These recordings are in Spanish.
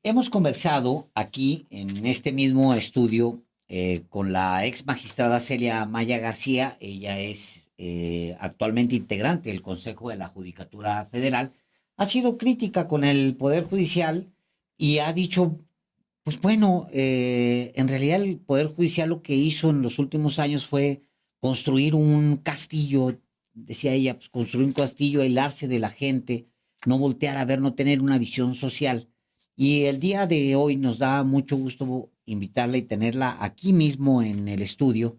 Hemos conversado aquí en este mismo estudio con la ex magistrada Celia Maya García. Ella es actualmente integrante del Consejo de la Judicatura Federal. Ha sido crítica con el Poder Judicial y ha dicho, pues bueno, en realidad el Poder Judicial lo que hizo en los últimos años fue construir un castillo, decía ella, pues construir un castillo, aislarse de la gente, no voltear a ver, no tener una visión social. Y el día de hoy nos da mucho gusto invitarla y tenerla aquí mismo en el estudio,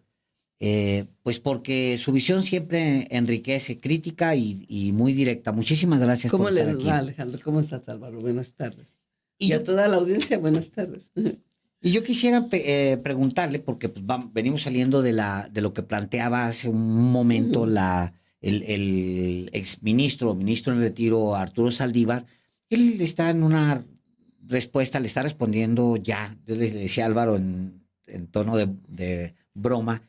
pues porque su visión siempre enriquece, crítica y muy directa. Muchísimas gracias por ¿Cómo estar les va, aquí. Alejandro? ¿Cómo estás, Álvaro? Buenas tardes. Y Y yo, a toda la audiencia, buenas tardes. y yo quisiera preguntarle, porque pues, venimos saliendo de lo que planteaba hace un momento el exministro, ministro en retiro, Arturo Saldívar. Él está en una respuesta, le está respondiendo ya. Yo le decía a Álvaro en tono de broma,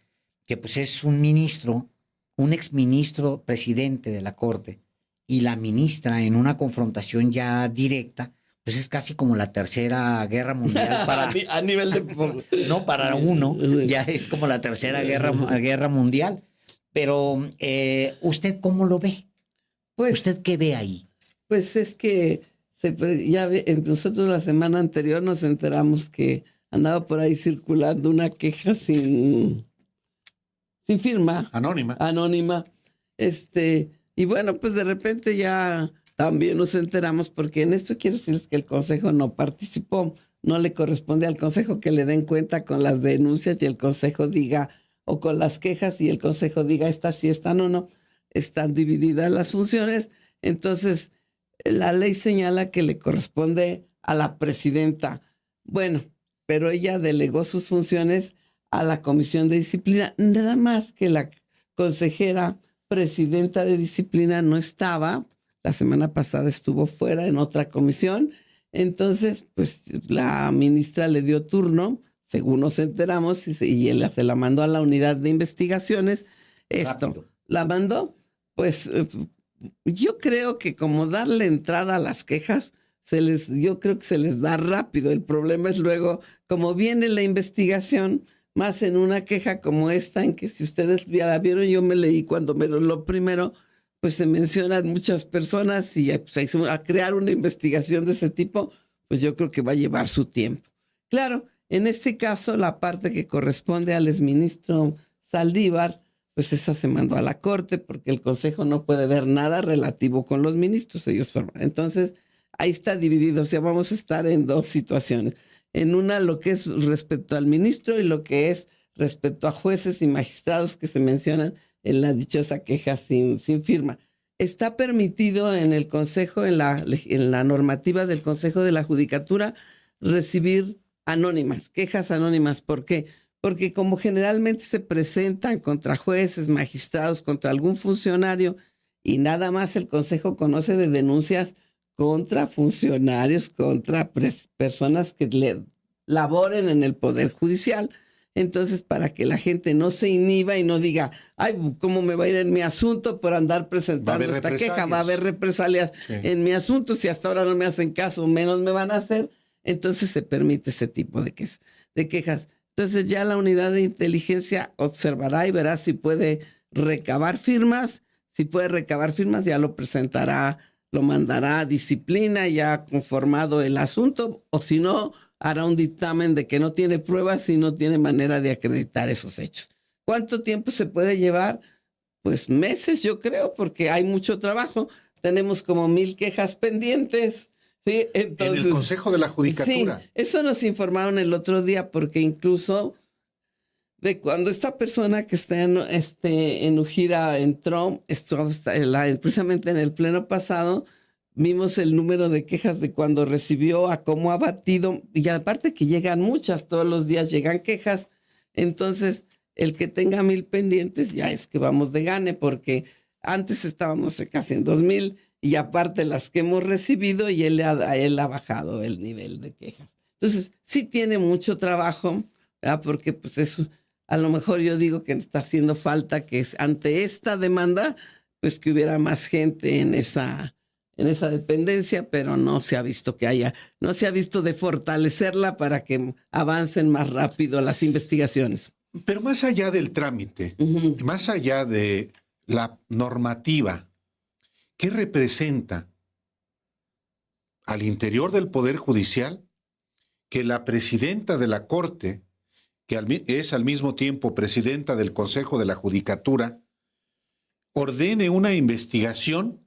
que pues es un ministro, un exministro presidente de la Corte, y la ministra en una confrontación ya directa, pues es casi como la tercera guerra mundial para, A nivel de... no para uno, ya es como la tercera guerra mundial. Pero ¿usted cómo lo ve? Pues, ¿Usted qué ve ahí? pues es que nosotros la semana anterior nos enteramos que andaba por ahí circulando una queja sin firma, Anónima. anónima. Y bueno, pues de repente ya también nos enteramos, porque en esto quiero decirles que el Consejo no participó. No le corresponde al Consejo que le den cuenta con las denuncias y el Consejo diga, o con las quejas y el Consejo diga, estas sí están o no. Están divididas las funciones. Entonces, la ley señala que le corresponde a la presidenta. Bueno, pero ella delegó sus funciones a la Comisión de Disciplina. Nada más que la consejera presidenta de disciplina no estaba. La semana pasada estuvo fuera en otra comisión. Entonces, pues la ministra le dio turno, según nos enteramos, y él se la mandó a la unidad de investigaciones. Rápido. La mandó, pues yo creo que como darle entrada a las quejas, yo creo que se les da rápido. El problema es luego, como viene la investigación, más en una queja como esta, en que si ustedes ya la vieron, yo me leí cuando me lo primero, pues se mencionan muchas personas y pues, a crear una investigación de ese tipo, pues yo creo que va a llevar su tiempo. Claro, en este caso, la parte que corresponde al exministro Saldívar, pues esa se mandó a la Corte porque el Consejo no puede ver nada relativo con los ministros, ellos forman. Entonces, ahí está dividido, o sea, vamos a estar en dos situaciones. En una, lo que es respecto al ministro y lo que es respecto a jueces y magistrados que se mencionan en la dichosa queja sin firma. Está permitido en el Consejo, en la normativa del Consejo de la Judicatura, recibir anónimas, quejas anónimas. ¿Por qué? Porque como generalmente se presentan contra jueces, magistrados, contra algún funcionario, y nada más el Consejo conoce de denuncias contra funcionarios, contra personas que laboren en el Poder Judicial. Entonces, para que la gente no se inhiba y no diga, ay, ¿cómo me va a ir en mi asunto por andar presentando esta queja? Va a haber represalias en mi asunto. Si hasta ahora no me hacen caso, menos me van a hacer. Entonces se permite ese tipo de quejas. Entonces ya la unidad de inteligencia observará y verá si puede recabar firmas. Si puede recabar firmas, ya lo presentará, lo mandará a disciplina ya conformado el asunto, o si no, hará un dictamen de que no tiene pruebas y no tiene manera de acreditar esos hechos. ¿Cuánto tiempo se puede llevar? Pues meses, yo creo, porque hay mucho trabajo. Tenemos como 1,000 quejas pendientes. ¿Sí? Entonces, en el Consejo de la Judicatura. Sí, eso nos informaron el otro día, porque incluso de cuando esta persona que está en Ujira entró, precisamente en el pleno pasado, vimos el número de quejas de cuando recibió, a cómo ha batido, y aparte que llegan muchas, todos los días llegan quejas. Entonces, el que tenga 1,000 pendientes ya es que vamos de gane, porque antes estábamos casi en 2,000, y aparte las que hemos recibido, y él ha bajado el nivel de quejas. Entonces, sí tiene mucho trabajo, ¿verdad? Porque pues eso, a lo mejor yo digo que está haciendo falta que ante esta demanda, pues que hubiera más gente en en esa dependencia, pero no se ha visto no se ha visto de fortalecerla para que avancen más rápido las investigaciones. Pero más allá del trámite, más allá de la normativa, ¿qué representa al interior del Poder Judicial que la presidenta de la Corte, que es al mismo tiempo presidenta del Consejo de la Judicatura, ordene una investigación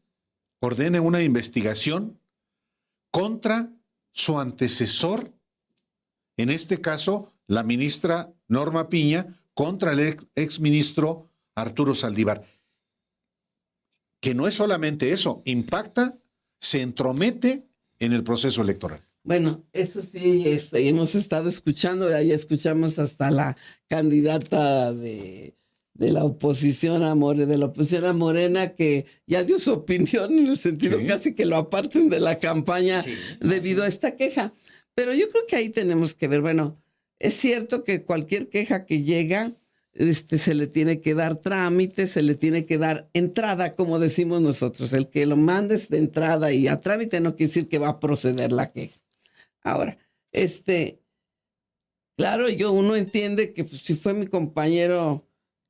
contra su antecesor, en este caso la ministra Norma Piña, contra el exministro Arturo Saldívar? Que no es solamente eso, impacta, se entromete en el proceso electoral. Bueno, eso sí, hemos estado escuchando, ya escuchamos hasta la candidata de la oposición a Morena, que ya dio su opinión en el sentido casi que lo aparten de la campaña debido a esta queja. Pero yo creo que ahí tenemos que ver, bueno, es cierto que cualquier queja que llega, se le tiene que dar trámite, se le tiene que dar entrada, como decimos nosotros. El que lo mandes de entrada y a trámite no quiere decir que va a proceder la queja. Ahora, claro, uno entiende que pues, si fue mi compañero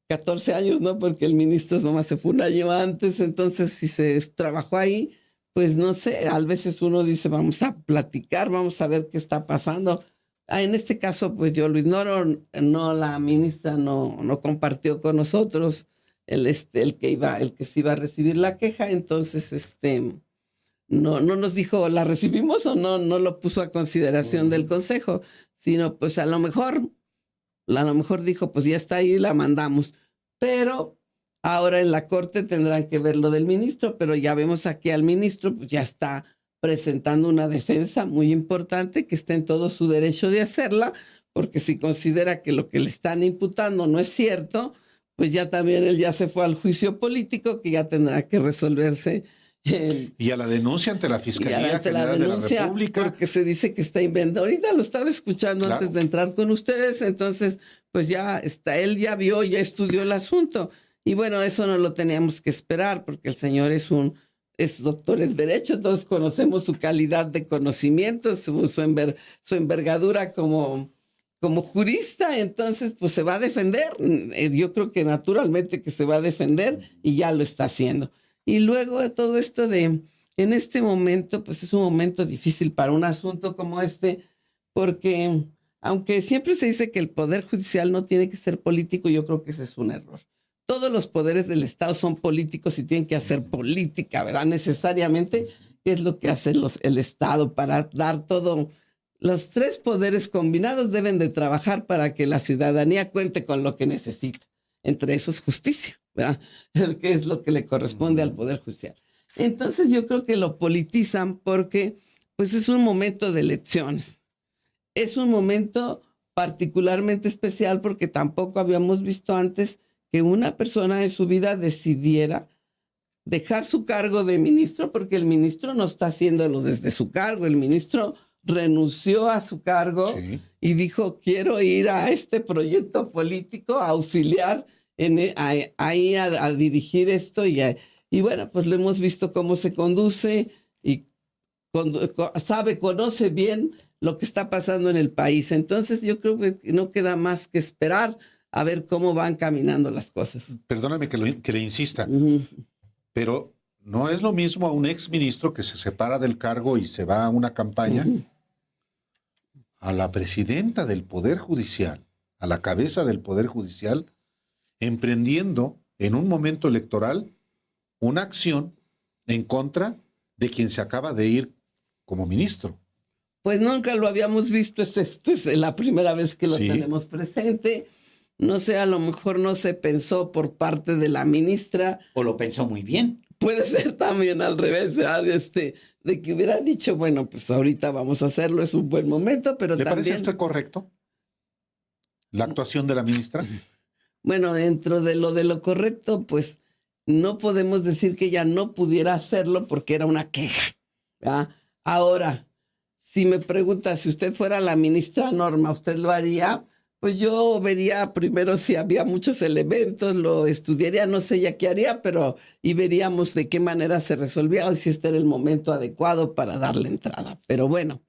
14 años, ¿no? Porque el ministro nomás se fue un año antes, entonces si se trabajó ahí, pues no sé, a veces uno dice, vamos a platicar, vamos a ver qué está pasando. En este caso, pues yo lo ignoro, no, la ministra no compartió con nosotros el que se iba a recibir la queja, entonces no nos dijo, ¿la recibimos o no? No lo puso a consideración del consejo, sino pues a lo mejor dijo, pues ya está ahí, la mandamos. Pero ahora en la corte tendrán que ver lo del ministro, pero ya vemos aquí al ministro, pues ya está presentando una defensa muy importante, que está en todo su derecho de hacerla, porque si considera que lo que le están imputando no es cierto, pues ya también él ya se fue al juicio político, que ya tendrá que resolverse. Y a la denuncia ante la Fiscalía General de la República. Porque se dice que está inventando. Ahorita lo estaba escuchando antes de entrar con ustedes, entonces pues ya él ya vio, ya estudió el asunto. Y bueno, eso no lo teníamos que esperar, porque el señor es doctor en Derecho, entonces conocemos su calidad de conocimiento, su envergadura como jurista, entonces pues se va a defender. Yo creo que naturalmente que se va a defender y ya lo está haciendo. Y luego de todo esto en este momento, pues es un momento difícil para un asunto como porque aunque siempre se dice que el Poder Judicial no tiene que ser político, yo creo que ese es un error. Todos los poderes del Estado son políticos y tienen que hacer política, ¿verdad? Necesariamente, ¿qué es lo que hace el Estado para dar todo? Los tres poderes combinados deben de trabajar para que la ciudadanía cuente con lo que necesita. Entre esos justicia, ¿verdad? Que es lo que le corresponde al Poder Judicial. Entonces yo creo que lo politizan porque pues es un momento de elecciones. Es un momento particularmente especial porque tampoco habíamos visto antes que una persona en su vida decidiera dejar su cargo de ministro, porque el ministro no está haciéndolo desde su cargo. El ministro renunció a su cargo y dijo, quiero ir a este proyecto político a auxiliar ahí a dirigir esto y bueno, pues lo hemos visto cómo se conduce y conoce bien lo que está pasando en el país. Entonces yo creo que no queda más que esperar a ver cómo van caminando las cosas. Perdóname que le insista, pero no es lo mismo a un exministro que se separa del cargo y se va a una campaña, a la presidenta del Poder Judicial, a la cabeza del Poder Judicial, emprendiendo en un momento electoral una acción en contra de quien se acaba de ir como ministro. Pues nunca lo habíamos visto, esto es la primera vez que lo tenemos presente. No sé, a lo mejor no se pensó por parte de la ministra. O lo pensó muy bien. Puede ser también al revés, ¿verdad? De que hubiera dicho, bueno, pues ahorita vamos a hacerlo, es un buen momento, pero ¿Le también... parece esto correcto? ¿La actuación de la ministra? Bueno, dentro de lo correcto, pues no podemos decir que ella no pudiera hacerlo porque era una queja, ¿verdad? Ahora, si me pregunta, si usted fuera la ministra Norma, ¿usted lo haría? Pues yo vería primero si había muchos elementos, lo estudiaría, no sé ya qué haría, pero y veríamos de qué manera se resolvía o si este era el momento adecuado para darle entrada. Pero bueno.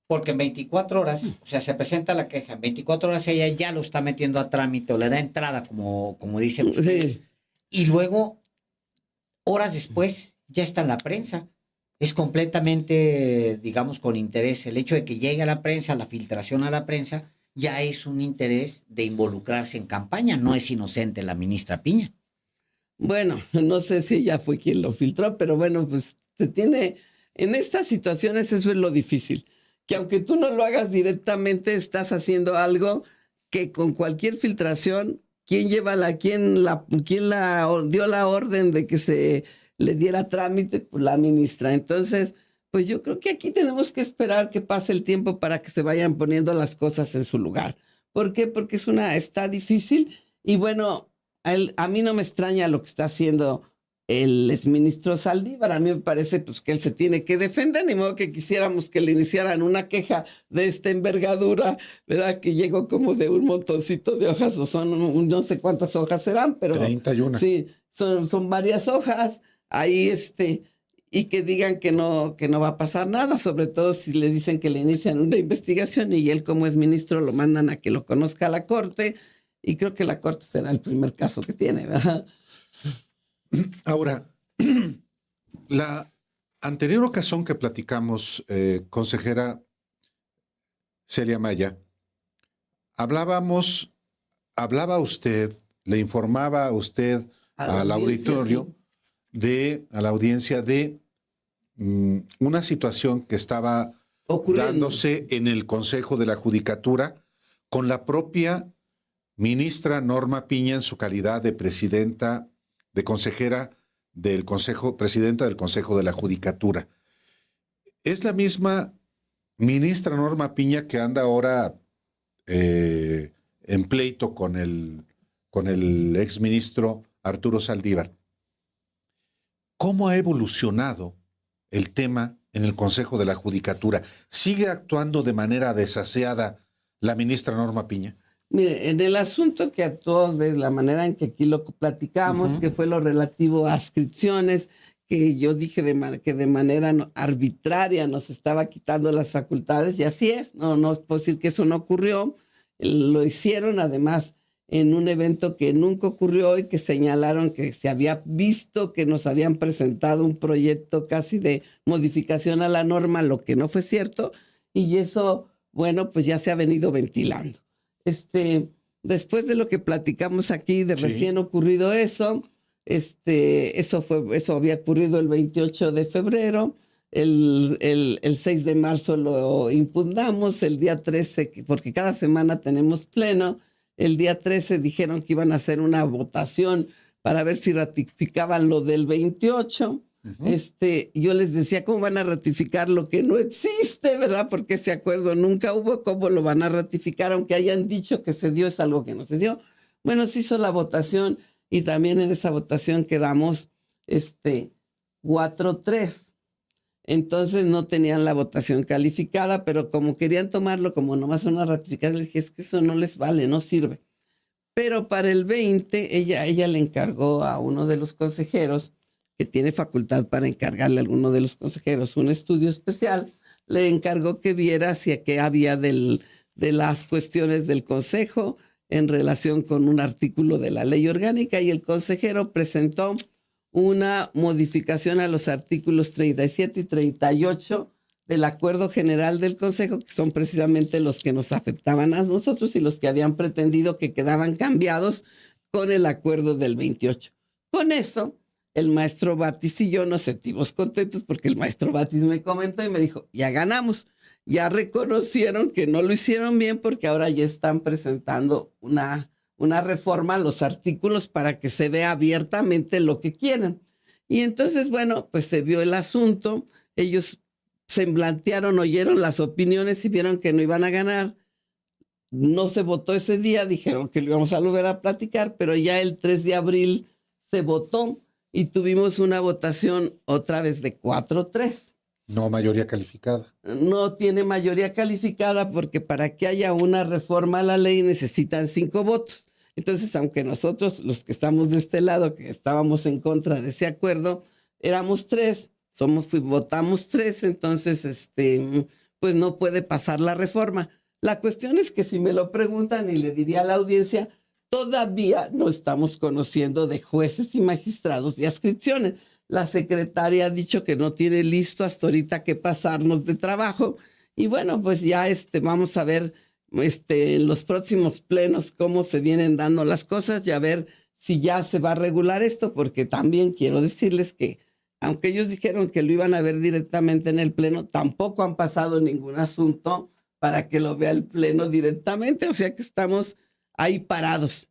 Porque en 24 horas, o sea, se presenta la queja, en 24 horas ella ya lo está metiendo a trámite o le da entrada, como dicen ustedes, Sí. y luego, horas después, ya está en la prensa. Es completamente, digamos, con interés. El hecho de que llegue a la prensa, la filtración a la prensa, ya es un interés de involucrarse en campaña. No es inocente la ministra Piña. Bueno, no sé si ella fue quien lo filtró, pero bueno, pues se tiene, en estas situaciones eso es lo difícil, que aunque tú no lo hagas directamente, estás haciendo algo que con cualquier filtración, ¿quién dio la orden de que se le diera trámite? Pues la ministra. Entonces, pues yo creo que aquí tenemos que esperar que pase el tiempo para que se vayan poniendo las cosas en su lugar. ¿Por qué? Porque está difícil y bueno, a mí no me extraña lo que está haciendo el exministro Saldívar. A mí me parece pues, que él se tiene que defender, ni modo que quisiéramos que le iniciaran una queja de esta envergadura, ¿verdad? Que llegó como de un montoncito de hojas, o son no sé cuántas hojas serán, pero 31. Sí, son varias hojas. Ahí y que digan que no va a pasar nada, sobre todo si le dicen que le inician una investigación y él como es ministro lo mandan a que lo conozca a la Corte. Y creo que la Corte será el primer caso que tiene, ¿verdad? Ahora, la anterior ocasión que platicamos, consejera Celia Maya, hablaba usted, le informaba a usted al auditorio, sí. a la audiencia de una situación que estaba dándose en el Consejo de la Judicatura con la propia ministra Norma Piña en su calidad de presidenta, de consejera del Consejo, presidenta del Consejo de la Judicatura. Es la misma ministra Norma Piña que anda ahora en pleito con el exministro Arturo Saldívar. ¿Cómo ha evolucionado el tema en el Consejo de la Judicatura? ¿Sigue actuando de manera desaseada la ministra Norma Piña? Mire, en el asunto que a todos, de la manera en que aquí lo platicamos, que fue lo relativo a adscripciones, que yo dije que de manera arbitraria nos estaba quitando las facultades, y así es, no es posible que eso no ocurrió, lo hicieron además en un evento que nunca ocurrió y que señalaron que se había visto que nos habían presentado un proyecto casi de modificación a la norma, lo que no fue cierto, y eso, bueno, pues ya se ha venido ventilando. Después de lo que platicamos aquí, de recién ocurrido eso, eso había ocurrido el 28 de febrero, el 6 de marzo lo impugnamos, el día 13, porque cada semana tenemos pleno, el día 13 dijeron que iban a hacer una votación para ver si ratificaban lo del 28. Yo les decía, ¿cómo van a ratificar lo que no existe, verdad? Porque ese acuerdo nunca hubo, ¿cómo lo van a ratificar? Aunque hayan dicho que se dio, es algo que no se dio. Bueno, se hizo la votación y también en esa votación quedamos 4-3. Entonces no tenían la votación calificada, pero como querían tomarlo como nomás una ratificación, les dije, es que eso no les vale, no sirve. Pero para el 20, ella le encargó a uno de los consejeros, que tiene facultad para encargarle a alguno de los consejeros un estudio especial, le encargó que viera si qué había de las cuestiones del consejo en relación con un artículo de la ley orgánica, y el consejero presentó una modificación a los artículos 37 y 38 del Acuerdo General del Consejo, que son precisamente los que nos afectaban a nosotros y los que habían pretendido que quedaban cambiados con el acuerdo del 28. Con eso, el maestro Batis y yo nos sentimos contentos porque el maestro Batis me comentó y me dijo, ya ganamos, ya reconocieron que no lo hicieron bien porque ahora ya están presentando una reforma a los artículos para que se vea abiertamente lo que quieren. Y entonces, bueno, pues se vio el asunto, ellos semblantearon, oyeron las opiniones y vieron que no iban a ganar. No se votó ese día, dijeron que lo íbamos a volver a platicar, pero ya el 3 de abril se votó y tuvimos una votación otra vez de 4-3. No mayoría calificada. No tiene mayoría calificada porque para que haya una reforma a la ley necesitan 5 votos. Entonces, aunque nosotros, los que estamos de este lado, que estábamos en contra de ese acuerdo, éramos 3, votamos 3, entonces, pues no puede pasar la reforma. La cuestión es que si me lo preguntan y le diría a la audiencia, todavía no estamos conociendo de jueces y magistrados y adscripciones. La secretaria ha dicho que no tiene listo hasta ahorita que pasarnos de trabajo. Y bueno, pues ya vamos a ver en los próximos plenos cómo se vienen dando las cosas y a ver si ya se va a regular esto, porque también quiero decirles que aunque ellos dijeron que lo iban a ver directamente en el pleno, tampoco han pasado ningún asunto para que lo vea el pleno directamente. O sea que estamos ahí parados.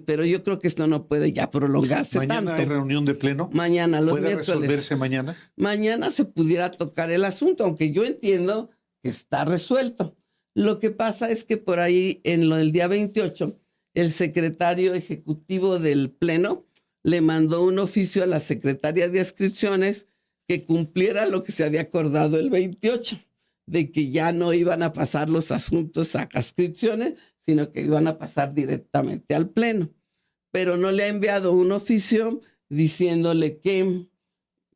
Pero yo creo que esto no puede ya prolongarse tanto. ¿Mañana hay reunión de pleno? Mañana, los ¿Puede miércoles. resolverse mañana? Mañana se pudiera tocar el asunto, aunque yo entiendo que está resuelto. Lo que pasa es que por ahí, el día 28, el secretario ejecutivo del pleno le mandó un oficio a la secretaria de adscripciones que cumpliera lo que se había acordado el 28, de que ya no iban a pasar los asuntos a adscripciones, sino que iban a pasar directamente al pleno. Pero no le ha enviado un oficio diciéndole que,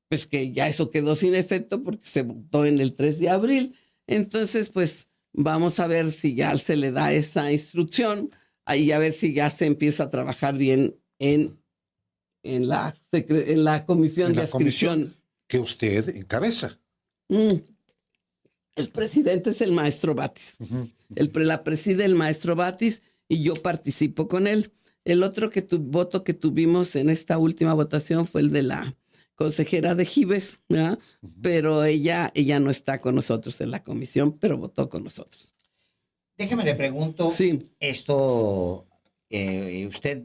pues que ya eso quedó sin efecto porque se votó en el 3 de abril. Entonces, pues vamos a ver si ya se le da esa instrucción y a ver si ya se empieza a trabajar bien en la comisión de adscripción que usted encabeza. El presidente es el maestro Batis. La preside el maestro Batis y yo participo con él. El otro voto que tuvimos en esta última votación fue el de la consejera de Gives, ¿verdad? Pero ella no está con nosotros en la comisión, pero votó con nosotros. Déjeme le pregunto, sí. Esto, usted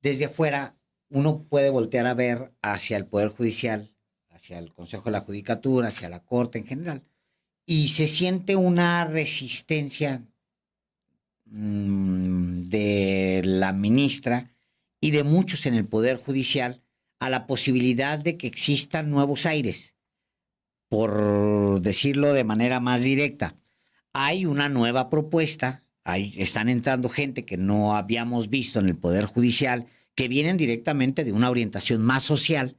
desde afuera, uno puede voltear a ver hacia el Poder Judicial, hacia el Consejo de la Judicatura, hacia la Corte en general, y se siente una resistencia de la ministra y de muchos en el Poder Judicial a la posibilidad de que existan nuevos aires, por decirlo de manera más directa. Hay una nueva propuesta, están entrando gente que no habíamos visto en el Poder Judicial, que vienen directamente de una orientación más social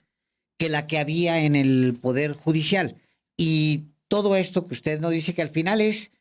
que la que había en el Poder Judicial. Y todo esto que usted nos dice que al final es,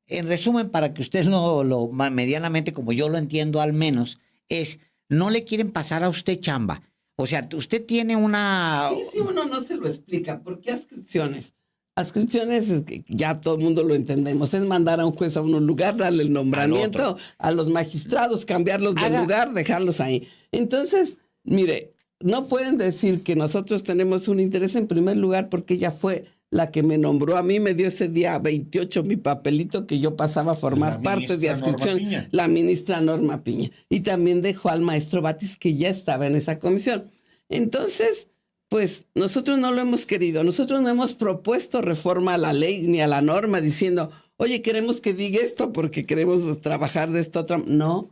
en resumen, para que usted lo medianamente, como yo lo entiendo al menos, es, no le quieren pasar a usted chamba. O sea, usted tiene una... Sí, uno no se lo explica. ¿Por qué adscripciones? Adscripciones, es que ya todo el mundo lo entendemos, es mandar a un juez a un lugar, darle el nombramiento a los magistrados, cambiarlos del lugar, dejarlos ahí. Entonces, mire, no pueden decir que nosotros tenemos un interés en primer lugar porque ella fue la que me nombró. A mí me dio ese día 28 mi papelito que yo pasaba a formar parte de adscripción, la ministra Norma Piña. Y también dejó al maestro Batis, que ya estaba en esa comisión. Entonces, pues nosotros no lo hemos querido. Nosotros no hemos propuesto reforma a la ley ni a la norma diciendo, oye, queremos que diga esto porque queremos trabajar de esto otra. No,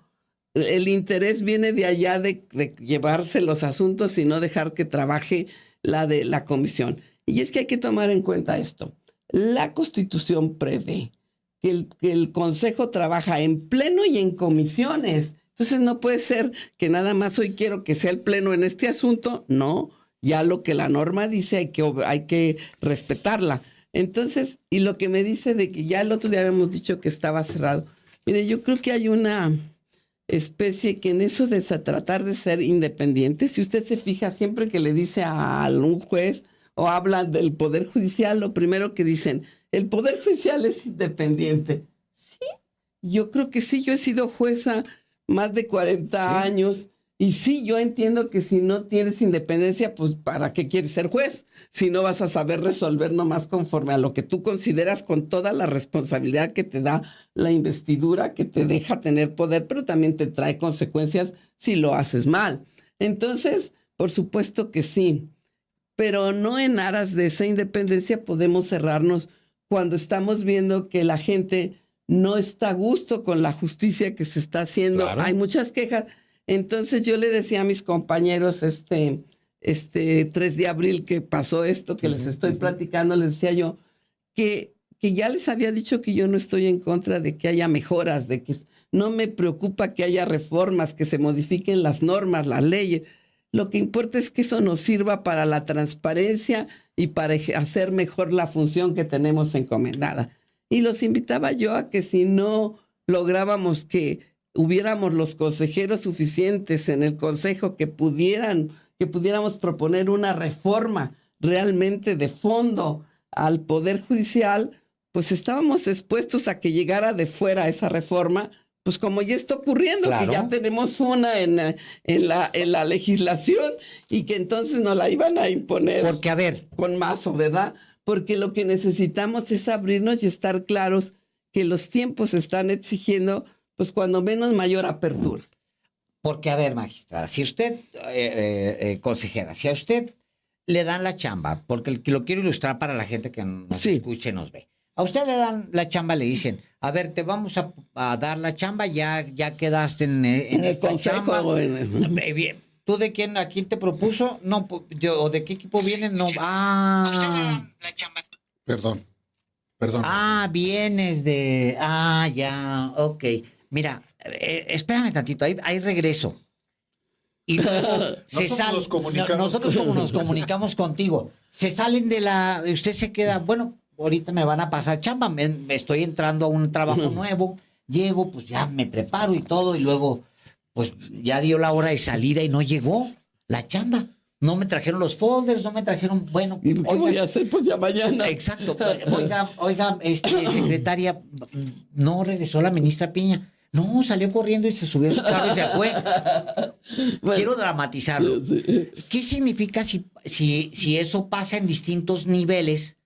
el interés viene de allá de llevarse los asuntos y no dejar que trabaje la comisión. Y es que hay que tomar en cuenta esto. La Constitución prevé que el Consejo trabaja en pleno y en comisiones. Entonces no puede ser que nada más hoy quiero que sea el pleno en este asunto. No, ya lo que la norma dice hay que respetarla. Entonces, y lo que me dice de que ya el otro día habíamos dicho que estaba cerrado. Mire, yo creo que hay una especie que en eso de tratar de ser independiente, si usted se fija, siempre que le dice a un juez o hablan del Poder Judicial, lo primero que dicen, el Poder Judicial es independiente. Sí, yo creo que sí, yo he sido jueza más de 40 años y sí, yo entiendo que si no tienes independencia, pues ¿para qué quieres ser juez? Si no vas a saber resolver nomás conforme a lo que tú consideras con toda la responsabilidad que te da la investidura, que te deja tener poder, pero también te trae consecuencias si lo haces mal. Entonces, por supuesto que sí. Pero no en aras de esa independencia podemos cerrarnos cuando estamos viendo que la gente no está a gusto con la justicia que se está haciendo. Claro. Hay muchas quejas. Entonces yo le decía a mis compañeros, 3 de abril que pasó esto que les estoy platicando, les decía yo que ya les había dicho que yo no estoy en contra de que haya mejoras, de que no me preocupa que haya reformas, que se modifiquen las normas, las leyes. Lo que importa es que eso nos sirva para la transparencia y para hacer mejor la función que tenemos encomendada. Y los invitaba yo a que si no lográbamos que hubiéramos los consejeros suficientes en el consejo que pudiéramos proponer una reforma realmente de fondo al Poder Judicial, pues estábamos expuestos a que llegara de fuera esa reforma, pues como ya está ocurriendo, Claro. que ya tenemos una en la legislación y que entonces nos la iban a imponer. Porque, a ver, Con mazo, ¿verdad? Porque lo que necesitamos es abrirnos y estar claros que los tiempos están exigiendo, pues cuando menos mayor apertura. porque, a ver, magistrada, si usted, consejera, si a usted le dan la chamba, porque lo quiero ilustrar para la gente que nos Sí. escuche y nos ve. A usted le dan la chamba, le dicen, a ver, te vamos a dar la chamba, ya quedaste en En el esta consejo. chamba. O en- Bien. ¿Tú de quién, a quién te propuso? No, ¿o de qué equipo vienes? No. Perdón. Vienes de. Ya, ok. Mira, espérame tantito, ahí regreso. Y luego Nosotros nos comunicamos. nosotros como nos comunicamos contigo, se salen usted se queda, bueno, ahorita me van a pasar chamba, me estoy entrando a un trabajo nuevo, llego, pues ya me preparo y todo, y luego, pues ya dio la hora de salida y no llegó la chamba. No me trajeron los folders, no me trajeron, bueno, ¿Y qué voy a hacer? Pues ya mañana. Exacto. Oiga, secretaria, no regresó la ministra Piña. No, salió corriendo y se subió a su carro y se fue. Bueno, Quiero dramatizarlo. sí. ¿Qué significa si eso pasa en distintos niveles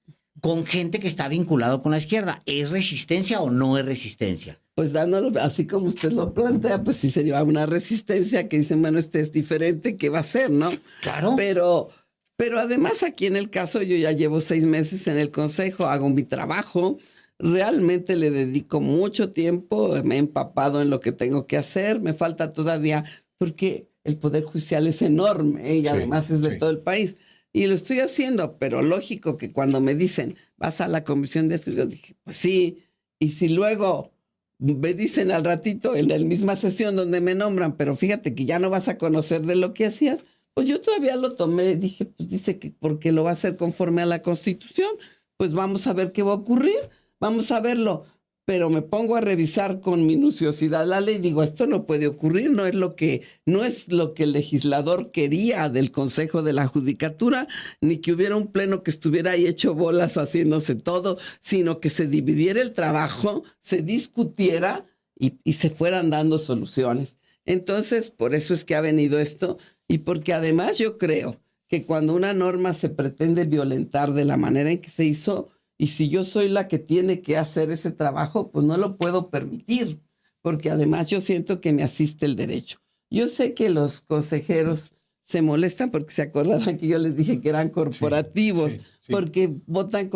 con gente que está vinculado con la izquierda? ¿Es resistencia o no es resistencia? Pues dándolo, así como usted lo plantea, pues sí sería una resistencia que dicen, bueno, este es diferente, ¿qué va a hacer, no? Claro. Pero además aquí en el caso yo ya llevo 6 meses en el consejo, hago mi trabajo, realmente le dedico mucho tiempo, me he empapado en lo que tengo que hacer, me falta todavía, porque el Poder Judicial es enorme y Sí, además es de sí. todo el país. Y lo estoy haciendo, pero lógico que cuando me dicen, vas a la comisión de estudios, dije, pues sí, y si luego me dicen al ratito en la misma sesión donde me nombran, pero fíjate que ya no vas a conocer de lo que hacías, pues yo todavía lo tomé, dije, pues dice que porque lo va a hacer conforme a la Constitución, pues vamos a ver qué va a ocurrir, vamos a verlo. Pero me pongo a revisar con minuciosidad la ley y digo, esto no puede ocurrir, no es lo que el legislador quería del Consejo de la Judicatura, ni que hubiera un pleno que estuviera ahí hecho bolas haciéndose todo, sino que se dividiera el trabajo, se discutiera y se fueran dando soluciones. Entonces, por eso es que ha venido esto y porque además yo creo que cuando una norma se pretende violentar de la manera en que se hizo, y si yo soy la que tiene que hacer ese trabajo, pues no lo puedo permitir, porque además yo siento que me asiste el derecho. Yo sé que los consejeros se molestan porque se acordarán que yo les dije que eran corporativos, sí. porque votan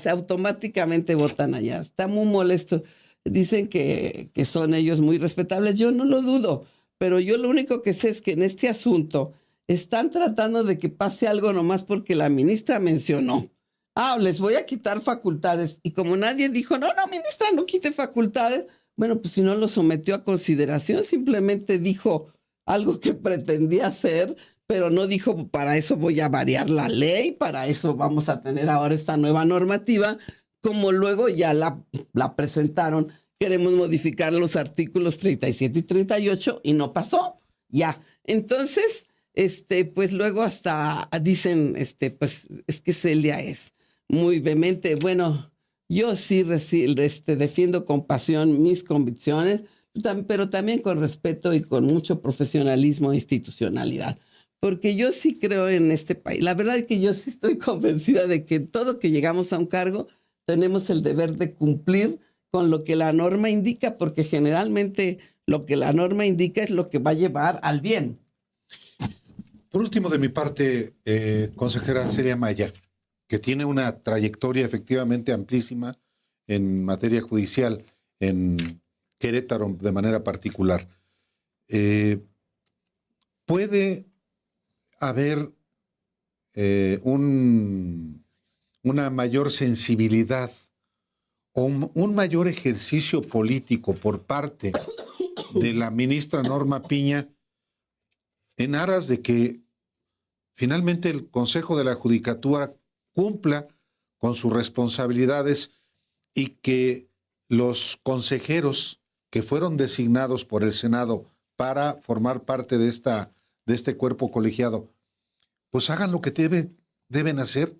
automáticamente votan allá. Está muy molesto. Dicen que son ellos muy respetables. Yo no lo dudo, pero yo lo único que sé es que en este asunto están tratando de que pase algo nomás porque la ministra mencionó. Les voy a quitar facultades. Y como nadie dijo, no, ministra, no quite facultades, bueno, pues si no lo sometió a consideración, simplemente dijo algo que pretendía hacer, pero no dijo, para eso voy a variar la ley, para eso vamos a tener ahora esta nueva normativa, como luego ya la presentaron. Queremos modificar los artículos 37 y 38 y no pasó. Ya. Entonces, pues luego hasta dicen, pues es que Celia es muy vehemente. Bueno, yo sí defiendo con pasión mis convicciones, pero también con respeto y con mucho profesionalismo e institucionalidad, porque yo sí creo en este país. La verdad es que yo sí estoy convencida de que todo que llegamos a un cargo tenemos el deber de cumplir con lo que la norma indica, porque generalmente lo que la norma indica es lo que va a llevar al bien. Por último, de mi parte, consejera Celia Maya, que tiene una trayectoria efectivamente amplísima en materia judicial, en Querétaro de manera particular. ¿Puede haber una mayor sensibilidad o un mayor ejercicio político por parte de la ministra Norma Piña en aras de que finalmente el Consejo de la Judicatura cumpla con sus responsabilidades y que los consejeros que fueron designados por el Senado para formar parte de este cuerpo colegiado, pues hagan lo que deben hacer.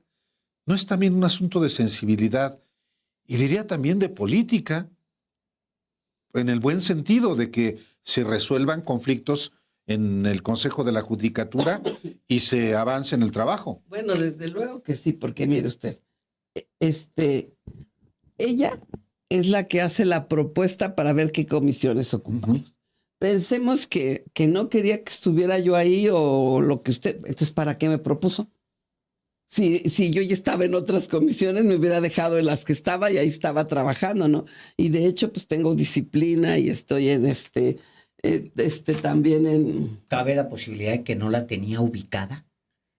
¿No es también un asunto de sensibilidad y diría también de política, en el buen sentido de que se resuelvan conflictos en el Consejo de la Judicatura y se avance en el trabajo? Bueno, desde luego que sí, porque mire usted, ella es la que hace la propuesta para ver qué comisiones ocupamos. Pensemos que no quería que estuviera yo ahí o lo que usted, entonces ¿para qué me propuso? Si yo ya estaba en otras comisiones, me hubiera dejado en las que estaba y ahí estaba trabajando, ¿no? Y de hecho, pues tengo disciplina y estoy en también en... ¿Cabe la posibilidad de que no la tenía ubicada?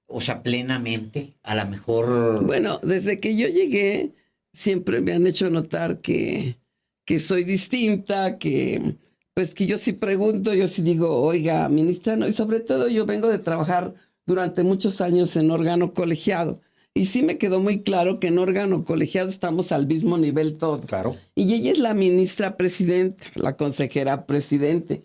O sea, plenamente, a lo mejor... Bueno, desde que yo llegué, siempre me han hecho notar que soy distinta, que yo sí pregunto, yo sí digo, oiga, ministra, no, y sobre todo yo vengo de trabajar durante muchos años en órgano colegiado. Y sí me quedó muy claro que en órgano colegiado estamos al mismo nivel todos. Claro. Y ella es la ministra presidenta, la consejera presidente.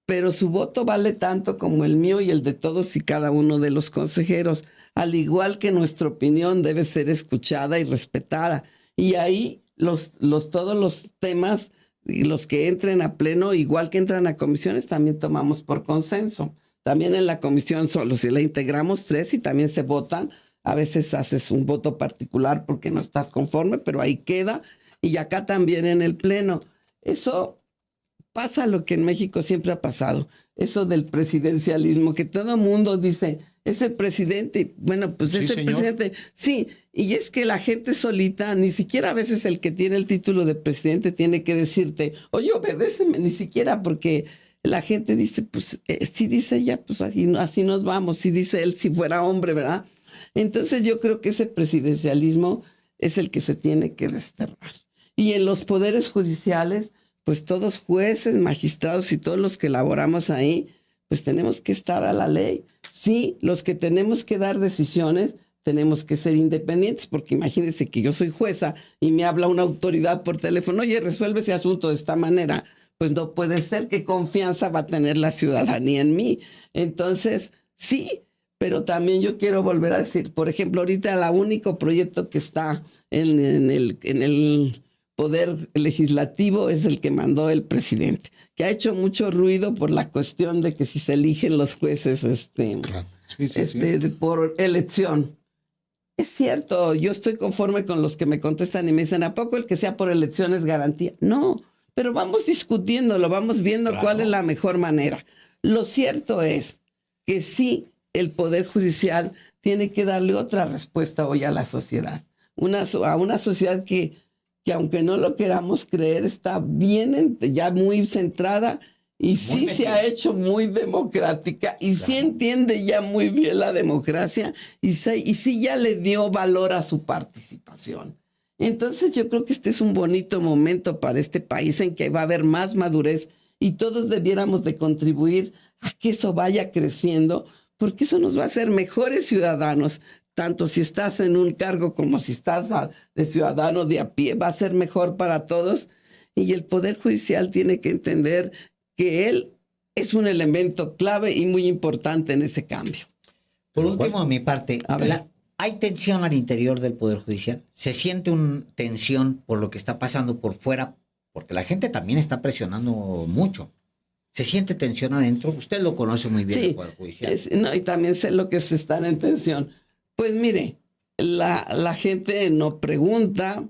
Pero su voto vale tanto como el mío y el de todos y cada uno de los consejeros. Al igual que nuestra opinión debe ser escuchada y respetada. Y ahí todos los temas y los que entren a pleno, igual que entran a comisiones, también tomamos por consenso. También en la comisión solo si la integramos 3 y también se votan. A veces haces un voto particular porque no estás conforme, pero ahí queda. Y acá también en el pleno. Eso pasa lo que en México siempre ha pasado. Eso del presidencialismo, que todo mundo dice, es el presidente. Bueno, pues Sí, es el señor. presidente. Sí, y es que la gente solita, ni siquiera a veces el que tiene el título de presidente tiene que decirte, oye, obedéceme, ni siquiera, porque la gente dice, pues, si dice ella, pues así nos vamos. Si dice él, si fuera hombre, ¿verdad? Entonces yo creo que ese presidencialismo es el que se tiene que desterrar. Y en los poderes judiciales, pues todos jueces, magistrados y todos los que laboramos ahí, pues tenemos que estar a la ley. Sí, los que tenemos que dar decisiones, tenemos que ser independientes, porque imagínense que yo soy jueza y me habla una autoridad por teléfono, oye, resuelve ese asunto de esta manera. Pues no puede ser. ¿Qué confianza va a tener la ciudadanía en mí? Entonces, sí, pero también yo quiero volver a decir, por ejemplo, ahorita el único proyecto que está en el Poder Legislativo es el que mandó el presidente, que ha hecho mucho ruido por la cuestión de que si se eligen los jueces Claro. Sí. por elección. Es cierto, yo estoy conforme con los que me contestan y me dicen, ¿a poco el que sea por elección es garantía? No, pero vamos discutiéndolo, vamos viendo cuál es la mejor manera. Lo cierto es que sí, el Poder Judicial tiene que darle otra respuesta hoy a la sociedad. A una sociedad que aunque no lo queramos creer, está bien, ya muy centrada y sí se ha hecho muy democrática y sí entiende ya muy bien la democracia y sí ya le dio valor a su participación. Entonces yo creo que este es un bonito momento para este país en que va a haber más madurez y todos debiéramos de contribuir a que eso vaya creciendo, porque eso nos va a hacer mejores ciudadanos. Tanto si estás en un cargo como si estás de ciudadano de a pie, va a ser mejor para todos. Y el Poder Judicial tiene que entender que él es un elemento clave y muy importante en ese cambio. Por último, de mi parte, ¿hay tensión al interior del Poder Judicial? ¿Se siente una tensión por lo que está pasando por fuera? Porque la gente también está presionando mucho. ¿Se siente tensión adentro? Usted lo conoce muy bien, sí, el Poder Judicial. No, y también sé lo que se están en tensión. Pues mire, la gente no pregunta,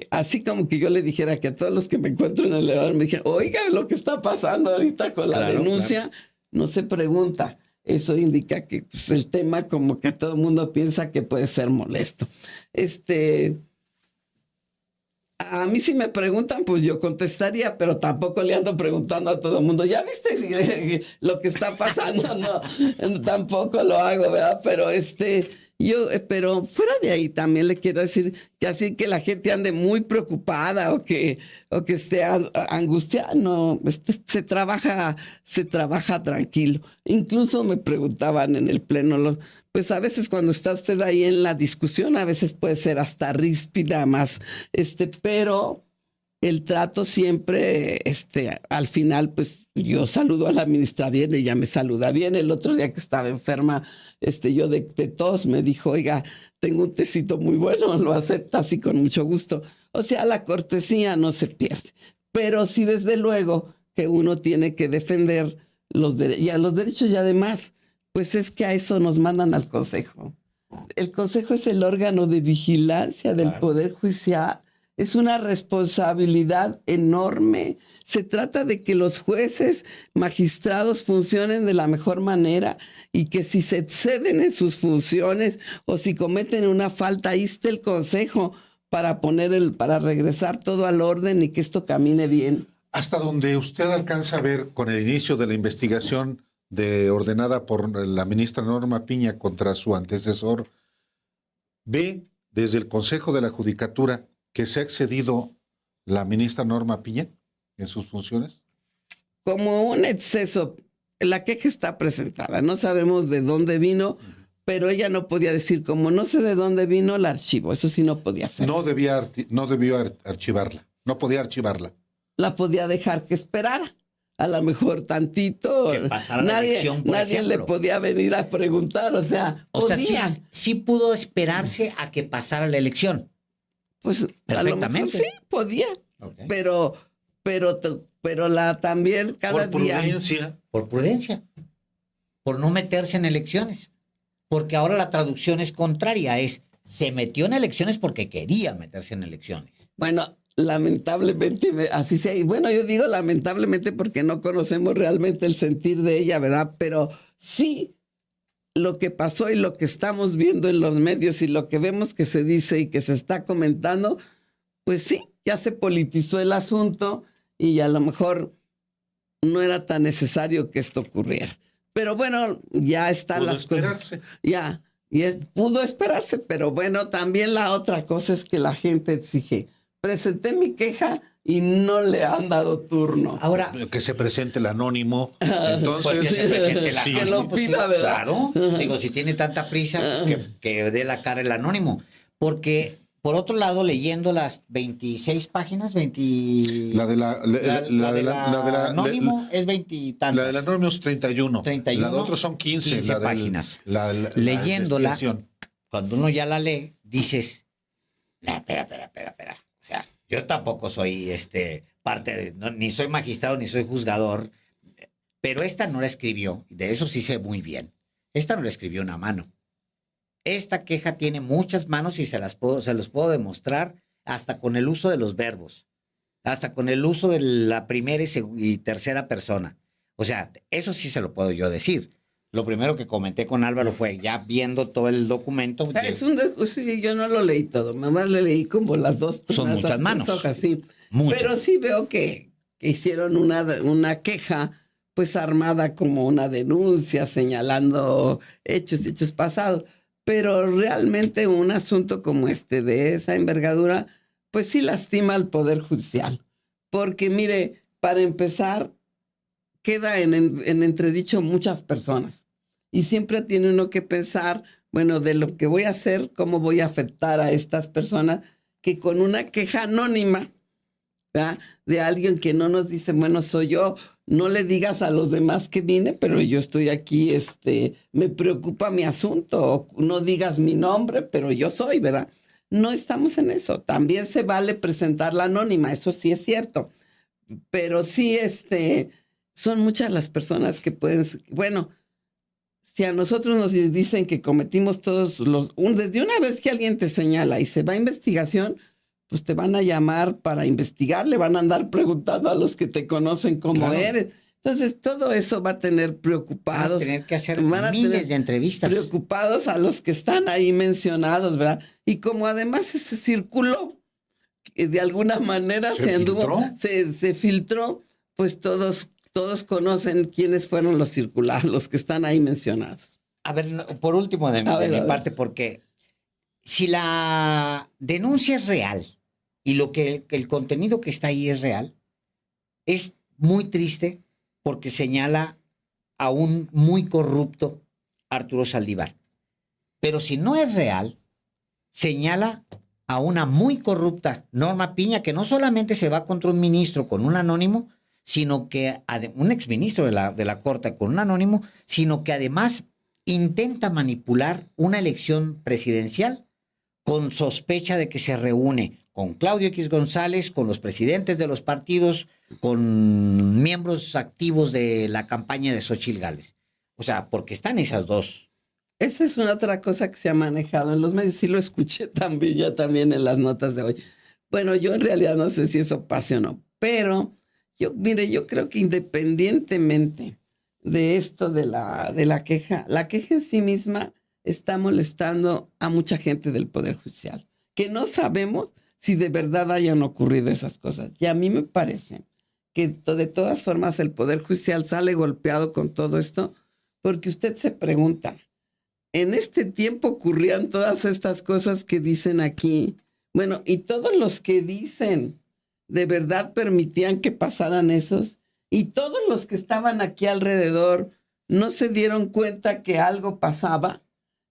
así como que yo le dijera que a todos los que me encuentro en el elevador me dijeran, oiga, lo que está pasando ahorita con la denuncia, no se pregunta. Eso indica que pues, el tema como que todo el mundo piensa que puede ser molesto. A mí si me preguntan, pues yo contestaría, pero tampoco le ando preguntando a todo el mundo, ¿ya viste lo que está pasando? No, tampoco lo hago, ¿verdad? Pero pero fuera de ahí también le quiero decir que así que la gente ande muy preocupada o que esté angustiada, no, se trabaja tranquilo. Incluso me preguntaban en el pleno, pues a veces cuando está usted ahí en la discusión, a veces puede ser hasta ríspida más, pero el trato siempre, al final, pues yo saludo a la ministra bien, ella me saluda bien. El otro día que estaba enferma, yo de tos, me dijo, oiga, tengo un tecito muy bueno, lo acepta así con mucho gusto. O sea, la cortesía no se pierde. Pero sí, desde luego, que uno tiene que defender los derechos y además, pues es que a eso nos mandan al Consejo. El Consejo es el órgano de vigilancia del Poder Judicial. Es una responsabilidad enorme. Se trata de que los jueces, magistrados funcionen de la mejor manera y que si se exceden en sus funciones o si cometen una falta, ahí está el Consejo para regresar todo al orden y que esto camine bien. Hasta donde usted alcanza a ver con el inicio de la investigación ordenada por la ministra Norma Piña contra su antecesor, ¿ve desde el Consejo de la Judicatura que se ha excedido la ministra Norma Piña en sus funciones? Como un exceso. La queja está presentada, no sabemos de dónde vino, pero ella no podía decir, como no sé de dónde vino, la archivo. Eso sí no podía hacer. No debió archivarla, no podía archivarla. La podía dejar que esperara. A lo mejor tantito. Que pasara la elección, por nadie ejemplo. le podía venir a preguntar, o sea, podían. Sí pudo esperarse a que pasara la elección. Pues a lo mejor sí podía, Okay. pero también cada día. Por prudencia, por no meterse en elecciones, porque ahora la traducción es contraria, se metió en elecciones porque quería meterse en elecciones. Bueno, lamentablemente así sea. Y bueno, yo digo lamentablemente porque no conocemos realmente el sentir de ella, ¿verdad? Pero sí, lo que pasó y lo que estamos viendo en los medios y lo que vemos que se dice y que se está comentando, pues sí, ya se politizó el asunto y a lo mejor no era tan necesario que esto ocurriera. Pero bueno, ya están las cosas. Pudo esperarse, pero bueno, también la otra cosa es que la gente exige. Presenté mi queja y no le han dado turno. Ahora, que se presente el anónimo. Entonces, pues que se presente el anónimo. Que lo pida, ¿verdad? Claro. Digo, si tiene tanta prisa, pues que dé la cara el anónimo. Porque, por otro lado, leyendo las 26 páginas, la del anónimo es 20 y tantas. La del anónimo es 31. La de otros son 15 páginas. Leyéndola, cuando uno ya la lee, dices, no, espera. O sea, yo tampoco soy parte de, ni soy magistrado ni soy juzgador, pero esta no la escribió, de eso sí sé muy bien. Esta no la escribió una mano. Esta queja tiene muchas manos y se los puedo demostrar hasta con el uso de los verbos, hasta con el uso de la primera y tercera persona. O sea, eso sí se lo puedo yo decir. Lo primero que comenté con Álvaro fue, ya viendo todo el documento. Sí, yo no lo leí todo, nomás le leí como las dos. Son muchas manos. Hojas, sí. Muchas. Pero sí veo que hicieron una queja, pues armada como una denuncia, señalando hechos pasados. Pero realmente un asunto como de esa envergadura, pues sí lastima al Poder Judicial. Porque mire, para empezar, queda en entredicho muchas personas. Y siempre tiene uno que pensar, bueno, de lo que voy a hacer, cómo voy a afectar a estas personas, que con una queja anónima, ¿verdad?, de alguien que no nos dice, bueno, soy yo, no le digas a los demás que vine, pero yo estoy aquí, me preocupa mi asunto, o no digas mi nombre, pero yo soy, ¿verdad? No estamos en eso. También se vale presentar la anónima, eso sí es cierto. Pero sí, son muchas las personas que pueden, bueno, si a nosotros nos dicen que cometimos todos desde una vez que alguien te señala y se va a investigación, pues te van a llamar para investigar, le van a andar preguntando a los que te conocen cómo eres. Entonces, todo eso va a tener preocupados. Van a tener que hacer miles de entrevistas. Preocupados a los que están ahí mencionados, ¿verdad? Y como además ese circuló, de alguna manera se filtró, pues todos conocen quiénes fueron los que están ahí mencionados. A ver, por último de mi parte, porque si la denuncia es real y el contenido que está ahí es real, es muy triste porque señala a un muy corrupto Arturo Saldívar. Pero si no es real, señala a una muy corrupta Norma Piña, que no solamente se va contra un ministro con un anónimo, sino que un exministro de la Corte con un anónimo, sino que además intenta manipular una elección presidencial con sospecha de que se reúne con Claudio X González, con los presidentes de los partidos, con miembros activos de la campaña de Xóchitl Gálvez. O sea, porque están esas dos. Esa es una otra cosa que se ha manejado en los medios. Sí lo escuché también en las notas de hoy. Bueno, yo en realidad no sé si eso pase o no, pero yo creo que independientemente de esto de la queja en sí misma está molestando a mucha gente del Poder Judicial, que no sabemos si de verdad hayan ocurrido esas cosas. Y a mí me parece que de todas formas el Poder Judicial sale golpeado con todo esto, porque usted se pregunta, en este tiempo ocurrían todas estas cosas que dicen aquí. Bueno, y todos los que dicen, ¿de verdad permitían que pasaran esos? Y todos los que estaban aquí alrededor, ¿no se dieron cuenta que algo pasaba?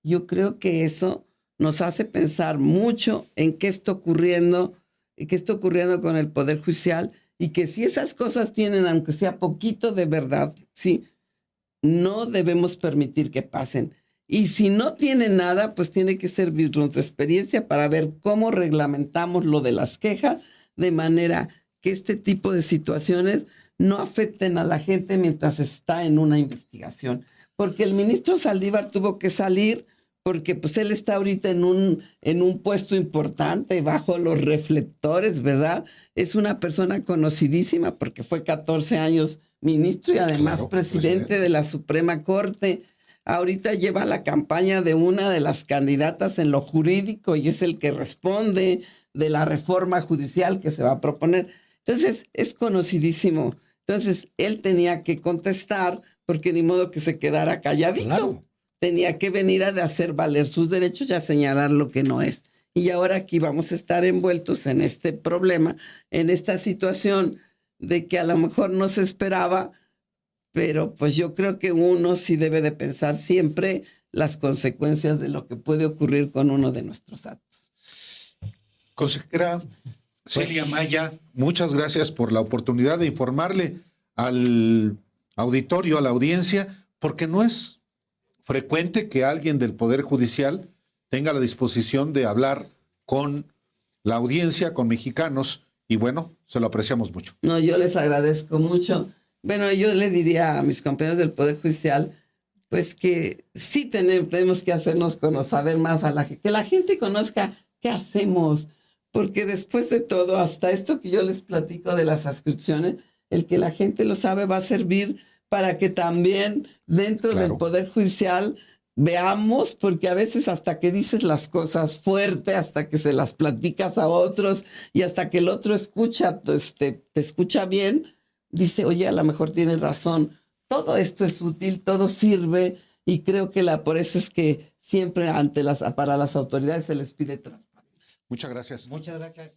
Yo creo que eso nos hace pensar mucho en qué está ocurriendo con el Poder Judicial, y que si esas cosas tienen, aunque sea poquito de verdad, sí, no debemos permitir que pasen. Y si no tiene nada, pues tiene que servir nuestra experiencia para ver cómo reglamentamos lo de las quejas, de manera que este tipo de situaciones no afecten a la gente mientras está en una investigación. Porque el ministro Saldívar tuvo que salir porque pues él está ahorita en un puesto importante, bajo los reflectores, ¿verdad? Es una persona conocidísima porque fue 14 años ministro y además presidente de la Suprema Corte. Ahorita lleva la campaña de una de las candidatas en lo jurídico y es el que responde de la reforma judicial que se va a proponer. Entonces, es conocidísimo. Entonces, él tenía que contestar porque ni modo que se quedara calladito. Claro. Tenía que venir a hacer valer sus derechos y a señalar lo que no es. Y ahora aquí vamos a estar envueltos en este problema, en esta situación de que a lo mejor no se esperaba, pero pues yo creo que uno sí debe de pensar siempre las consecuencias de lo que puede ocurrir con uno de nuestros actos. Consejera Celia Maya, muchas gracias por la oportunidad de informarle al auditorio, a la audiencia, porque no es frecuente que alguien del Poder Judicial tenga la disposición de hablar con la audiencia, con mexicanos, y bueno, se lo apreciamos mucho. No, yo les agradezco mucho. Bueno, yo le diría a mis compañeros del Poder Judicial, pues que sí tenemos que hacernos saber más que la gente conozca qué hacemos, porque después de todo, hasta esto que yo les platico de las adscripciones, el que la gente lo sabe va a servir para que también dentro del Poder Judicial veamos, porque a veces hasta que dices las cosas fuerte, hasta que se las platicas a otros y hasta que el otro escucha, te escucha bien, dice, oye, a lo mejor tiene razón. Todo esto es útil, todo sirve, y creo que por eso es que siempre para las autoridades se les pide transparencia. Muchas gracias. Muchas gracias.